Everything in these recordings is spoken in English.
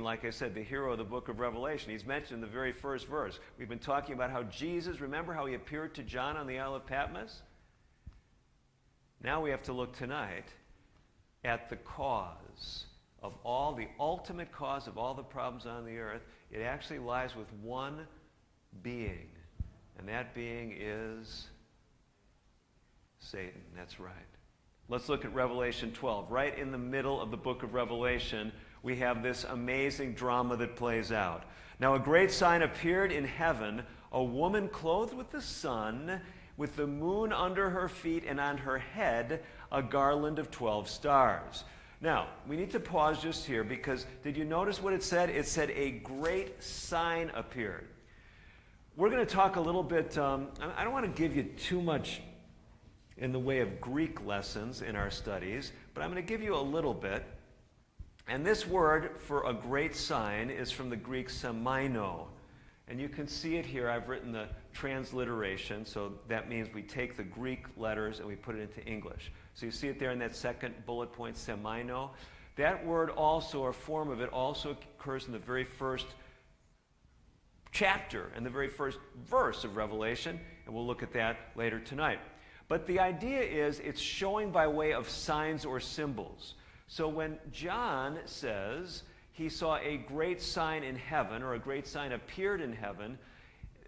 like I said, the hero of the book of Revelation. He's mentioned in the very first verse. We've been talking about how Jesus, remember how he appeared to John on the Isle of Patmos? Now we have to look tonight at the cause of all, the ultimate cause of all the problems on the earth. It actually lies with one being, and that being is Satan. That's right. Let's look at Revelation 12. Right in the middle of the book of Revelation, we have this amazing drama that plays out. Now a great sign appeared in heaven, a woman clothed with the sun, with the moon under her feet, and on her head a garland of 12 stars. Now, we need to pause just here because did you notice what it said? It said a great sign appeared. We're going to talk a little bit, I don't want to give you too much in the way of Greek lessons in our studies, but I'm going to give you a little bit. And this word for a great sign is from the Greek semino. And you can see it here. I've written the transliteration, so that means we take the Greek letters and we put it into English. So you see it there in that second bullet point, semino. That word also, a form of it, also occurs in the very first chapter and the very first verse of Revelation, and we'll look at that later tonight. But the idea is it's showing by way of signs or symbols. So when John says he saw a great sign in heaven, or a great sign appeared in heaven,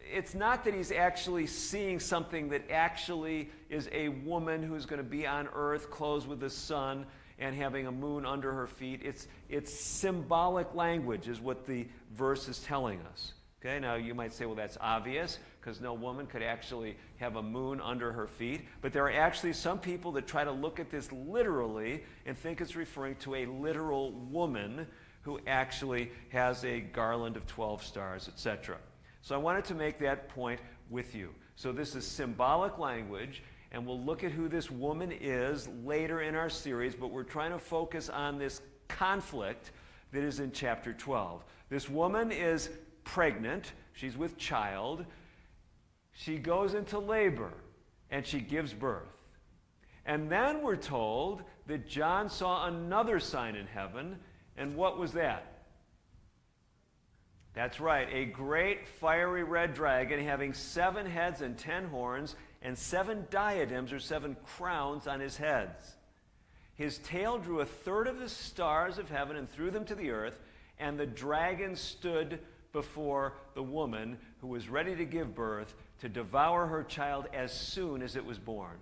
it's not that he's actually seeing something that actually is a woman who's going to be on earth clothed with the sun and having a moon under her feet. It's symbolic language is what the verse is telling us. Okay, now you might say, well, that's obvious because no woman could actually have a moon under her feet. But there are actually some people that try to look at this literally and think it's referring to a literal woman who actually has a garland of 12 stars, etc. So I wanted to make that point with you. So this is symbolic language, and we'll look at who this woman is later in our series, but we're trying to focus on this conflict that is in chapter 12. This woman is pregnant. She's with child. She goes into labor, and she gives birth. And then we're told that John saw another sign in heaven, and what was that? That's right, a great fiery red dragon having 7 heads and 10 horns and 7 diadems or 7 crowns on his heads. His tail drew a third of the stars of heaven and threw them to the earth, and the dragon stood before the woman who was ready to give birth to devour her child as soon as it was born.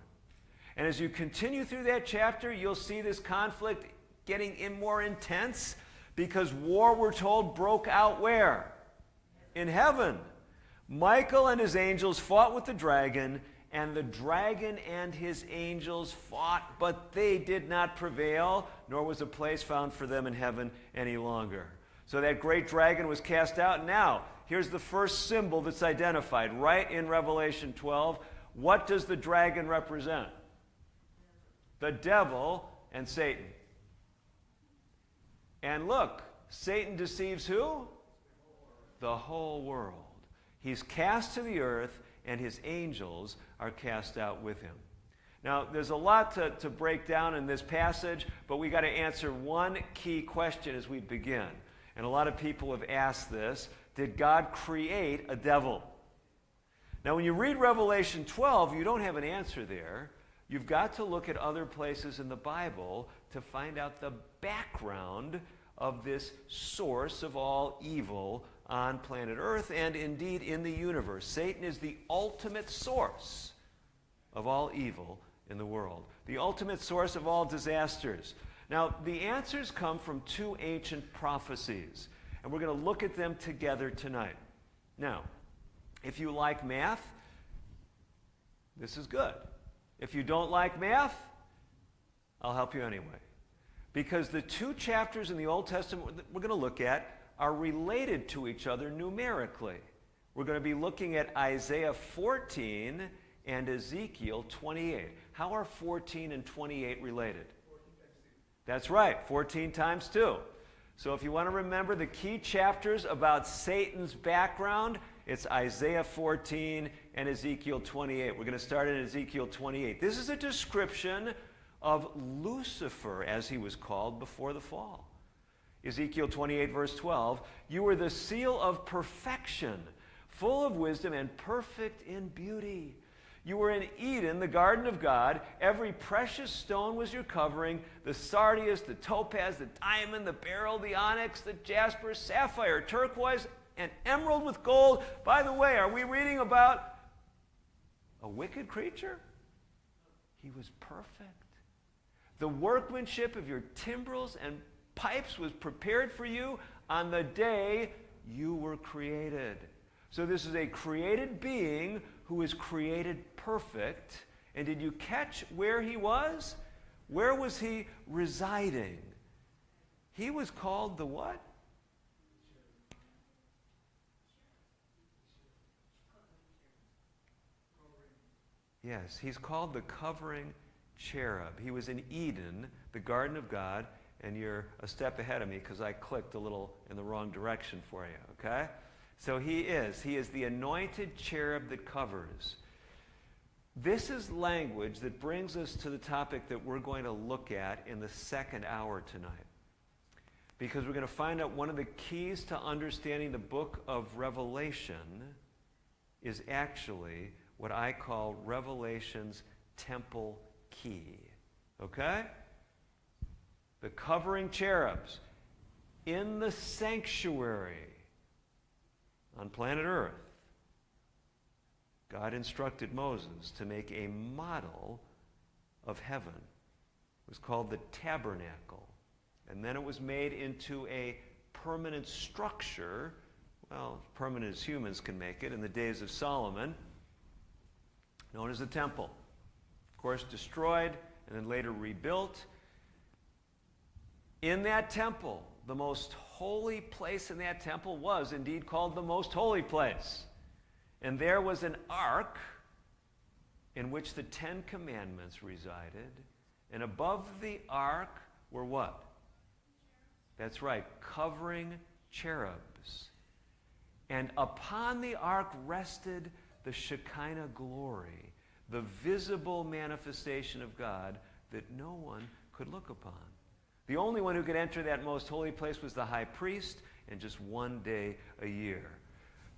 And as you continue through that chapter, you'll see this conflict getting more intense because war, we're told, broke out where? In heaven. Michael and his angels fought with the dragon, and the dragon and his angels fought, but they did not prevail, nor was a place found for them in heaven any longer. So that great dragon was cast out. Now, here's the first symbol that's identified right in Revelation 12. What does the dragon represent? The devil and Satan. And look, Satan deceives who? The whole world. He's cast to the earth, and his angels are cast out with him. Now, there's a lot to break down in this passage, but we got to answer one key question as we begin. And a lot of people have asked this: did God create a devil? Now, when you read Revelation 12, you don't have an answer there. You've got to look at other places in the Bible to find out the background of this source of all evil on planet Earth and indeed in the universe. Satan is the ultimate source of all evil in the world, the ultimate source of all disasters. Now, the answers come from 2 ancient prophecies, and we're going to look at them together tonight. Now, if you like math, this is good. If you don't like math, I'll help you anyway. Because the 2 chapters in the Old Testament that we're going to look at are related to each other numerically. We're going to be looking at Isaiah 14 and Ezekiel 28. How are 14 and 28 related? 14 times 2. That's right, 14 times 2. So if you want to remember the key chapters about Satan's background, it's Isaiah 14 and Ezekiel 28. We're going to start in Ezekiel 28. This is a description of Lucifer, as he was called before the fall. Ezekiel 28, verse 12, you were the seal of perfection, full of wisdom and perfect in beauty. You were in Eden, the garden of God. Every precious stone was your covering, the sardius, the topaz, the diamond, the beryl, the onyx, the jasper, sapphire, turquoise, and emerald with gold. By the way, are we reading about a wicked creature? He was perfect. The workmanship of your timbrels and pipes was prepared for you on the day you were created. So this is a created being who is created perfect. And did you catch where he was? Where was he residing? He was called the what? Yes, he's called the covering cherub. He was in Eden, the garden of God, and you're a step ahead of me because I clicked a little in the wrong direction for you, okay? So he is the anointed cherub that covers. This is language that brings us to the topic that we're going to look at in the second hour tonight. Because we're going to find out one of the keys to understanding the book of Revelation is actually what I call Revelation's temple key. Okay? The covering cherubs in the sanctuary on planet Earth. God instructed Moses to make a model of heaven. It was called the tabernacle. And then it was made into a permanent structure, well, permanent as humans can make it, in the days of Solomon, known as the temple. Of course, destroyed and then later rebuilt. In that temple, the most holy place in that temple was indeed called the most holy place. And there was an ark in which the Ten Commandments resided. And above the ark were what? That's right, covering cherubs. And upon the ark rested the Shekinah glory, the visible manifestation of God that no one could look upon. The only one who could enter that most holy place was the high priest, and just one day a year.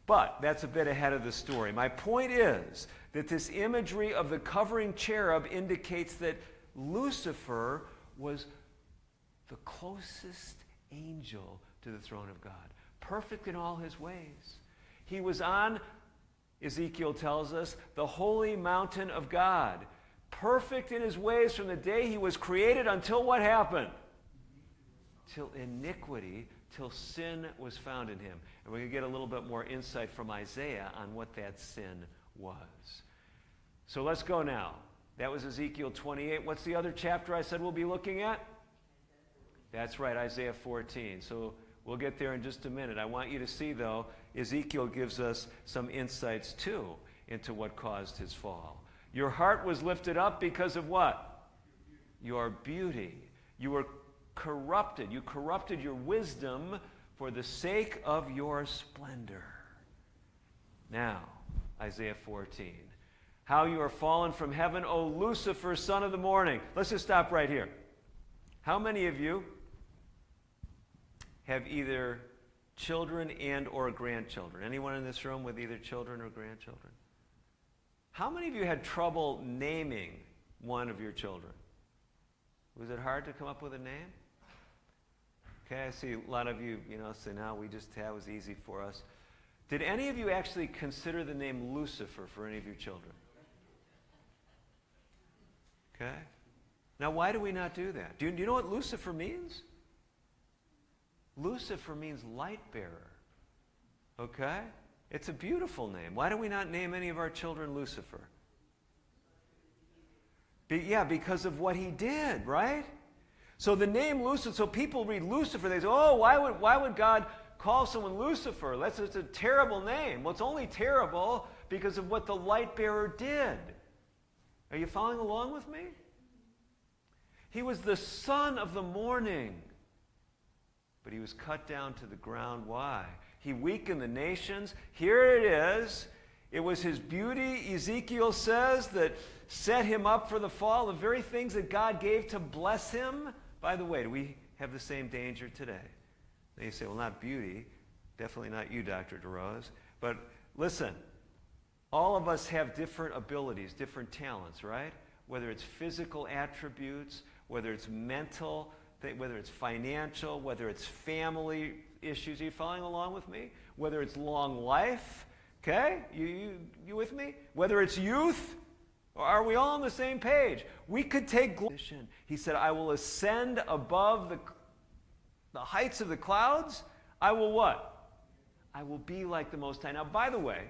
But that's a bit ahead of the story. My point is that this imagery of the covering cherub indicates that Lucifer was the closest angel to the throne of God, perfect in all his ways. He was on, Ezekiel tells us, the holy mountain of God, perfect in his ways from the day he was created until what happened? Till iniquity, till sin was found in him. And we're going to get a little bit more insight from Isaiah on what that sin was. So let's go now. That was Ezekiel 28. What's the other chapter I said we'll be looking at? That's right, Isaiah 14. So we'll get there in just a minute. I want you to see, though, Ezekiel gives us some insights, too, into what caused his fall. Your heart was lifted up because of what? Your beauty. You were corrupted. You corrupted your wisdom for the sake of your splendor. Now, Isaiah 14. How you are fallen from heaven, O Lucifer, son of the morning. Let's just stop right here. How many of you have either children and or grandchildren? Anyone in this room with either children or grandchildren? How many of you had trouble naming one of your children? Was it hard to come up with a name? Okay, I see a lot of you, say, no, it was easy for us. Did any of you actually consider the name Lucifer for any of your children? Okay. Now, why do we not do that? Do you know what Lucifer means? Lucifer means light bearer. Okay? It's a beautiful name. Why do we not name any of our children Lucifer? Because of what he did, right? So the name Lucifer, so people read Lucifer, they say, oh, why would God call someone Lucifer? That's just a terrible name. Well, it's only terrible because of what the light bearer did. Are you following along with me? He was the son of the morning, but he was cut down to the ground. Why? He weakened the nations. Here it is. It was his beauty, Ezekiel says, that set him up for the fall. The very things that God gave to bless him. By the way, do we have the same danger today? Now you say, well, not beauty. Definitely not you, Dr. Derose. But listen, all of us have different abilities, different talents, right? Whether it's physical attributes, whether it's mental, whether it's financial, whether it's family issues. Are you following along with me? Whether it's long life, okay? You with me? Whether it's youth, or are we all on the same page? We could take position. He said, I will ascend above the heights of the clouds. I will what? I will be like the Most High. Now, by the way,